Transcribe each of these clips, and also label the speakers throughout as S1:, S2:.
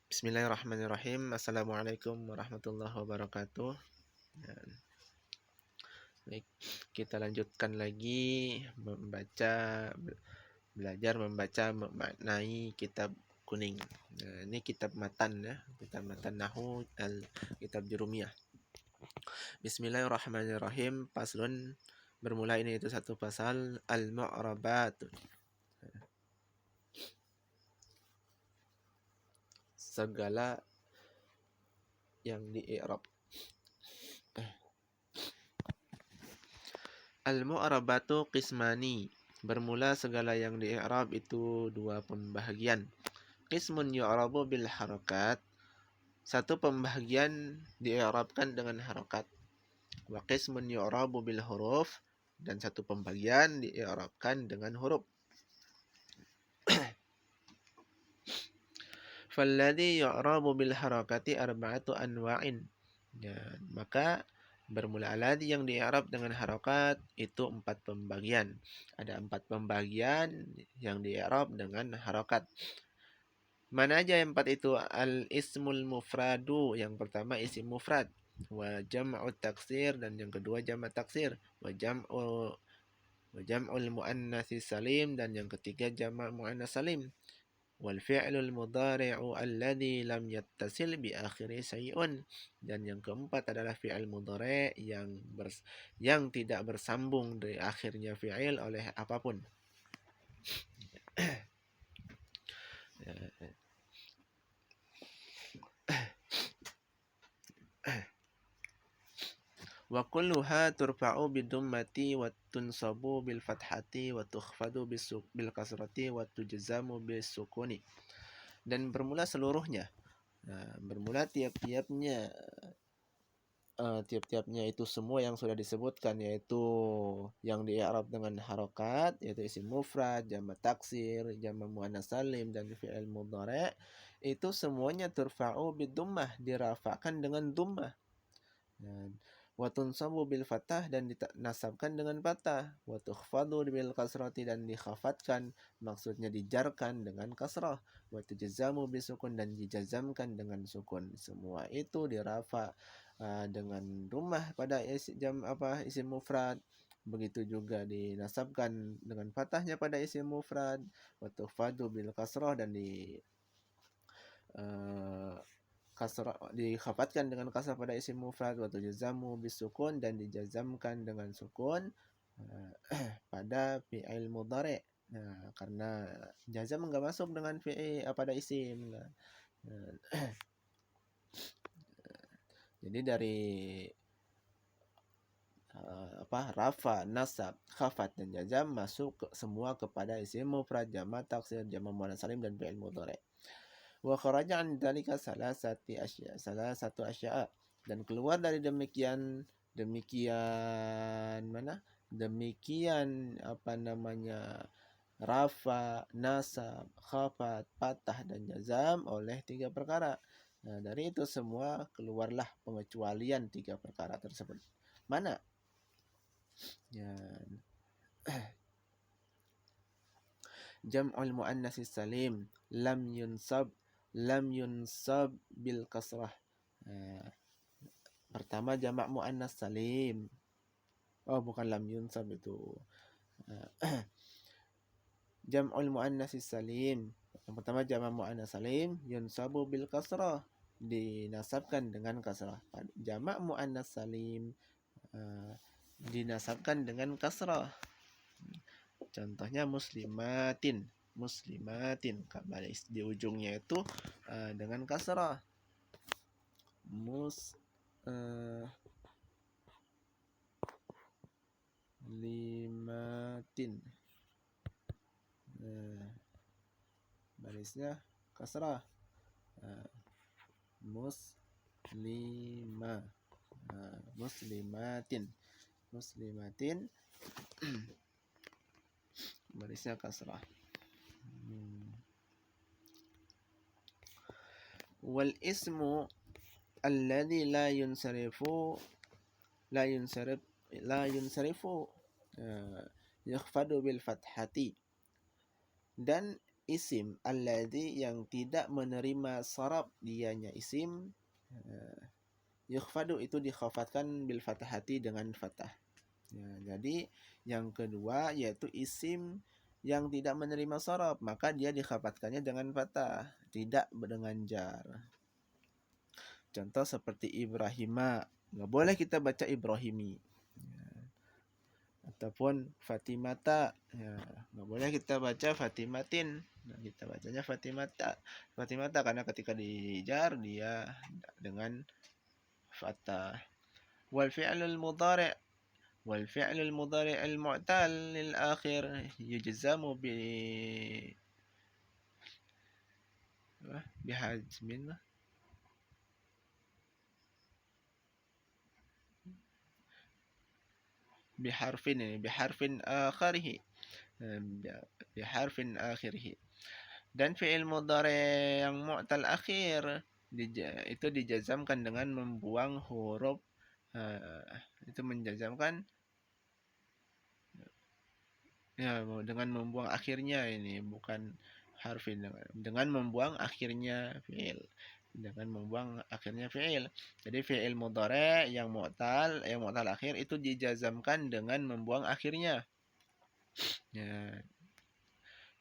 S1: Bismillahirrahmanirrahim. Assalamualaikum warahmatullahi wabarakatuh. Dan, baik, kita lanjutkan lagi belajar membaca memaknai kitab kuning. Nah, ini kitab matan ya, kitab matan Nahwu kitab Jurumiyah. Bismillahirrahmanirrahim. Paslun bermula ini itu satu pasal al-mu'rabat. Segala yang di-i'rab. Al-mu'rabatu qismani. Bermula segala yang di-i'rab itu dua pembahagian. Qismun yu'rabu bil harakat. Satu pembahagian di-i'rabkan dengan harakat. Wa qismun yu'rabu bil huruf. Dan satu pembagian di-i'rabkan dengan huruf. Falladhi yu'rabu bil harakati arba'atu anwa'in. Ya, maka bermula alladhi yang di-i'rab dengan harakat itu 4 pembagian. Ada 4 pembagian yang di-i'rab dengan harakat. Mana aja yang 4 itu? Al-ismul mufradu. Yang pertama isim mufrad. Wa jam'u taksir. Dan yang kedua jama' taksir. Wa jam'ul muannatsi salim. Dan yang ketiga jama' muannats salim. Wal fi'lul mudhari'u alladhi lam yattasil bi akhiri syai'un. Dan yang keempat adalah fi'il mudhari' yang tidak bersambung dari akhirnya fi'il oleh apapun. Wa kulluha turfa'u bidummati wa tunsabu bil fathati wa tukhfadu bil kasrati wa tujzamu bis sukuni. Dan bermula seluruhnya. Bermula tiap-tiapnya itu semua yang sudah disebutkan, yaitu yang di-i'rab dengan harakat, yaitu isim mufrad, jamak taksir, jamak muannats salim, dan fi'il mudhari', itu semuanya turfa'u bidummah, dirafa'kan dengan dummah. Wa tunsabu bil fathah, dan dinasabkan dengan fathah. Wa tukhfadu bil kasrati, dan dikhafatkan, maksudnya dijarkan dengan kasrah. Wa tujzamu bisukun, dan dijazamkan dengan sukun. Semua itu dirafa dengan dummah pada isim mufrad. Begitu juga dinasabkan dengan fathahnya pada isim mufrad. Wa tukhfadu bil kasrah, dan dikhafatkan dengan kasrah pada isim mufrad. Wa tujzamu bisukun, dan dijazamkan dengan sukun pada fi'il mudhari'. Nah, karena jazam enggak masuk dengan pada isim. Jadi dari rafa, nasab, khafat, dan jazam masuk semua kepada isim mufrad, jamak taksir, jamak muannats salim, dan fi'il mudhari'. Wa kharaja an dzalika salah satu asya'a, dan keluar dari demikian rafa, nasab, khafat, fathah, dan jazam oleh 3 perkara. Nah, dari itu semua keluarlah pengecualian 3 perkara tersebut. Mana? Ya. Jam'ul muannats salim lam yunsab bil kasrah. Pertama jamak muannats salim. Oh, bukan lam yunsab itu. Jam'ul muannats salim. Yang pertama jamak muannats salim yunsabu bil kasrah, dinasabkan dengan kasrah. Jamak muannats salim dinasabkan dengan kasrah. Contohnya muslimatin, di ujungnya itu dengan kasrah. Muslimatin, barisnya kasrah. Muslimatin barisnya kasrah. Wal ismu alladhi la yunsarifu yakhfadu bil fathati. Dan isim alladzi yang tidak menerima sarab dianya isim, yukhfadu itu dikhafatkan bil fathati dengan fathah. Ya, jadi yang kedua yaitu isim yang tidak menerima sarab, maka dia dikhafatkannya dengan fathah, tidak dengan jar. Contoh seperti Ibrahima, nggak boleh kita baca Ibrahimi. Ya. Ataupun Fatimata, ya, nggak boleh kita baca Fatimatin. Nah, kita bacanya Fatimata. Fatimata karena ketika dijar dia dengan fathah. Wal fi'lul mudhari' والفعل المضارع المعتل للآخر يجزم بحجم بحرف آخره بحرف آخره. Dan fi'il mudhari yang mu'tal akhir itu dijazamkan dengan membuang huruf, itu menjazamkan ya dengan membuang akhirnya, ini bukan harfin, dengan membuang akhirnya fi'il, dengan membuang akhirnya fi'il. Jadi fi'il mudhari yang mu'tal akhir itu dijazamkan dengan membuang akhirnya. Ya.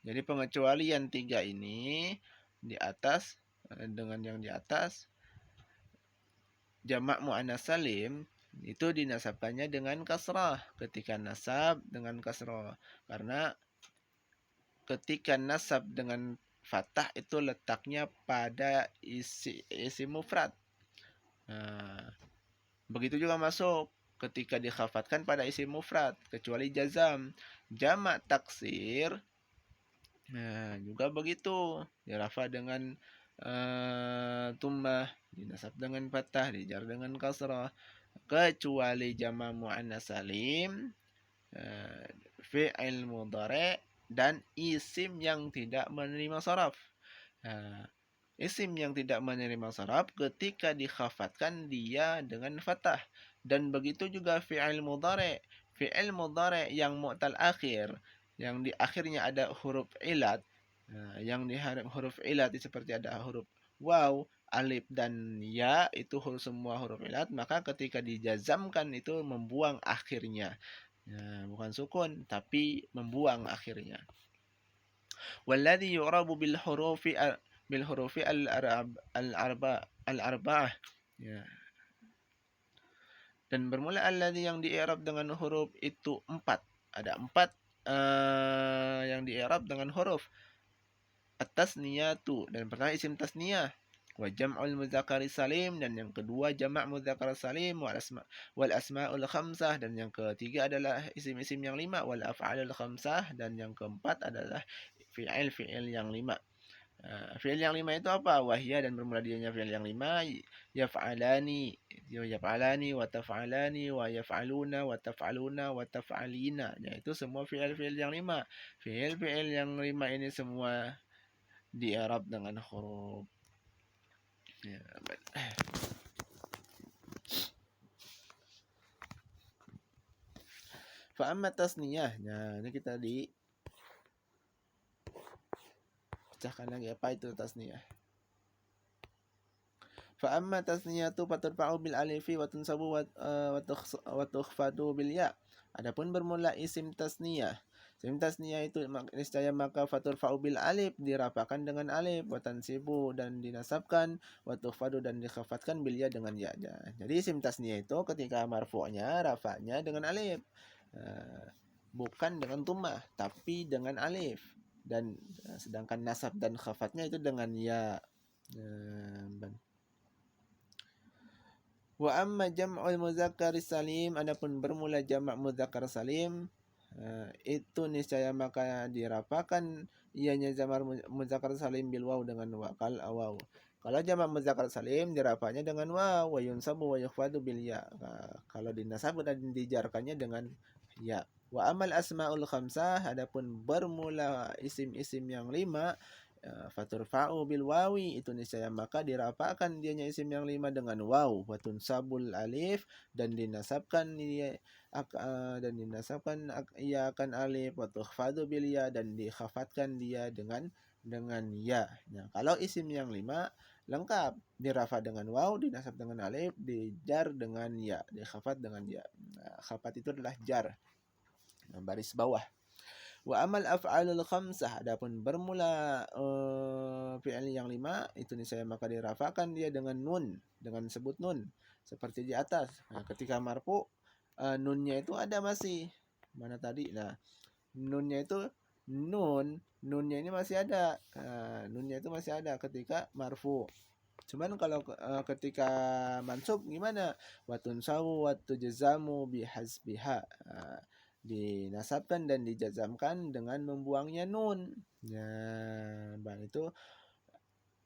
S1: Jadi pengecualian tiga ini di atas, dengan yang di atas, jamak muannats salim itu dinasabkannya dengan kasrah ketika nasab dengan kasrah, karena ketika nasab dengan fathah itu letaknya pada isi mufrad. Nah, begitu juga masuk ketika dikhafatkan pada isi mufrad, kecuali jazam. Jamak taksir, nah juga begitu, dirafa dengan tummah, dinasab dengan fathah, dijar dengan kasrah, kecuali jamak muannats salim, fi'il mudhari dan isim yang tidak menerima sharaf. Isim yang tidak menerima sharaf ketika dikhafatkan dia dengan fathah, dan begitu juga fi'il mudhari. Fi'il mudhari yang mu'tal akhir, yang di akhirnya ada huruf ilat, yang di huruf ilat seperti ada huruf waw, alif dan ya, itu semua huruf ilat, maka ketika dijazamkan itu membuang akhirnya. Bukan sukun tapi membuang akhirnya. Walladhi yu'rabu bil hurufi al-arba'ah. Ya. Dan bermula alladhi yang di-i'rab dengan huruf itu 4. Ada 4 yang di-i'rab dengan huruf at-tasniyatu, dan pertama isim tasniyah, wa jam'ul mudzakkari salim, dan yang kedua jamak mudzakkar salim, wal asmaul khamsah, dan yang ketiga adalah isim-isim yang 5, wal af'alul khamsah, dan yang keempat adalah fi'il yang 5. Fi'il yang 5 itu apa? Wahya, dan bermula dianya fi'il yang 5, yaf'alani, wa taf'alani, wa yaf'aluna, wa taf'aluna, wa taf'alina. Ya, itu semua fi'il yang 5. Fi'il yang 5 ini semua di i'rab dengan huruf. Ya, fa amma tasniyah. Nah, ini kita pecahkan lagi, apa itu tasniyah. Fa amma tasniyatu faturfa'u bil alifi wa tunsabu wa tukhfadu bil ya. Adapun bermula isim tasniyah. Isim tasniyah itu niscaya maka faturfa'u bil alif, dirafakan dengan alif, wa tansibu dan dinasabkan, wa tukhfadu dan dikhafatkan bil ya dengan ya. Jadi isim tasniyah itu ketika marfu'nya rafa'nya dengan alif. Bukan dengan tummah tapi dengan alif, dan sedangkan nasab dan khafatnya itu dengan ya. Wa amma jam'ul mudzakkar salim, adapun bermula jamak mudzakkar salim, itu niscaya maka dirafakan ianya jamak mudzakkar salim bil waw, dengan waw. Kalau jamak mudzakkar salim dirafanya dengan waw, wa yunsabu wa yukhfadu bil ya. Kalau dinasab dan dijarkannya dengan ya. Wa amal asmaul khamsah, adapun bermula isim-isim yang 5, faturfa'u bil wawi, itu niscaya maka dirafakan dianya isim yang 5 dengan waw, wa tunsabul alif, dan dinasabkan ia akan alif, wa tukhfadu bil ya, dan dikhafatkan dia dengan dengan ya. Nah, kalau isim yang 5 lengkap, dirafa dengan waw, dinasab dengan alif, dijar dengan ya, dikhafat dengan ya. Nah, khafat itu adalah jar. Nah, baris bawah. Wa amal af'alul khamsah, adapun bermula fi'il yang 5 itu niscaya maka dirafakan dia dengan nun, dengan sebut nun seperti di atas. Nah, ketika marfu nunnya itu ada masih. Mana tadi? Nah, nunnya itu nunnya ini masih ada. Nunnya itu masih ada ketika marfu. Cuman kalau ketika mansub gimana? Watun sawu watu jazamu bihasbiha. Dinasabkan dan dijazamkan dengan membuangnya nun. Nah, bang itu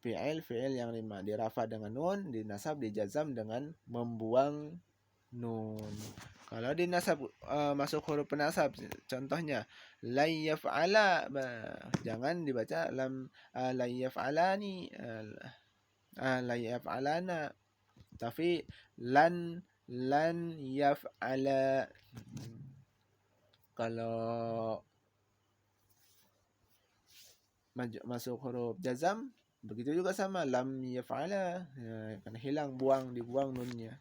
S1: fi'il yang 5 dirafa dengan nun, dinasab dijazam dengan membuang nun. Kalau dinasab masuk huruf penasab, contohnya la yaf'ala, jangan dibaca la yaf'alani, la yaf'alana, tapi lan yaf'ala. Kalau masuk huruf jazam begitu juga sama, lam yaf'ala, ya, karena hilang, dibuang nunnya.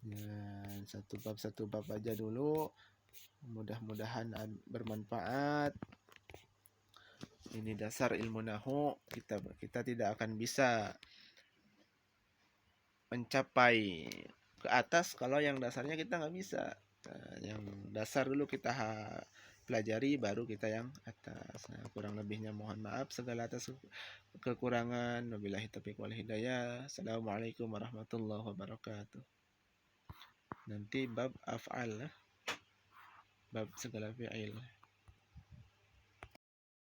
S1: Ya, satu bab aja dulu. Mudah-mudahan bermanfaat. Ini dasar ilmu nahu. Kita tidak akan bisa mencapai ke atas kalau yang dasarnya kita nggak bisa. Nah, yang dasar dulu kita pelajari, baru kita yang atas. Nah, kurang lebihnya mohon maaf segala atas kekurangan. Wabillahi taufiq wal hidayah. Assalamualaikum warahmatullahi wabarakatuh. Nanti bab af'al, bab segala fi'il.